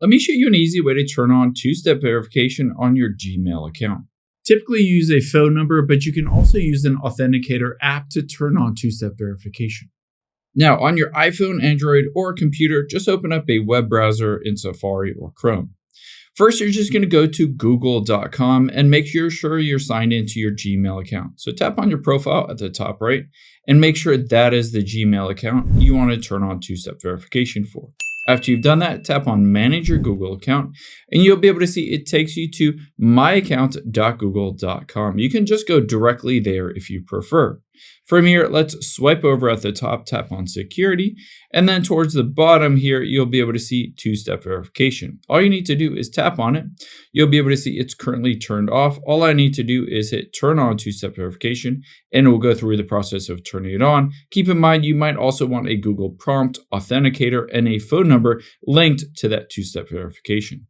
Let me show you an easy way to turn on two-step verification on your Gmail account. Typically you use a phone number, but you can also use an authenticator app to turn on two-step verification. Now, on your iPhone, Android, or computer, just open up a web browser in Safari or Chrome. First, you're just going to go to google.com and make sure you're signed into your Gmail account. So tap on your profile at the top right and make sure that is the Gmail account you want to turn on two-step verification for. After you've done that, tap on Manage Your Google Account, and you'll be able to see it takes you to myaccount.google.com. You can just go directly there if you prefer. From here, let's swipe over at the top, tap on Security, and then towards the bottom here, you'll be able to see two-step verification. All you need to do is tap on it. You'll be able to see it's currently turned off. All I need to do is hit Turn On Two-Step Verification, and it will go through the process of turning it on. Keep in mind, you might also want a Google prompt, authenticator, and a phone number linked to that two-step verification.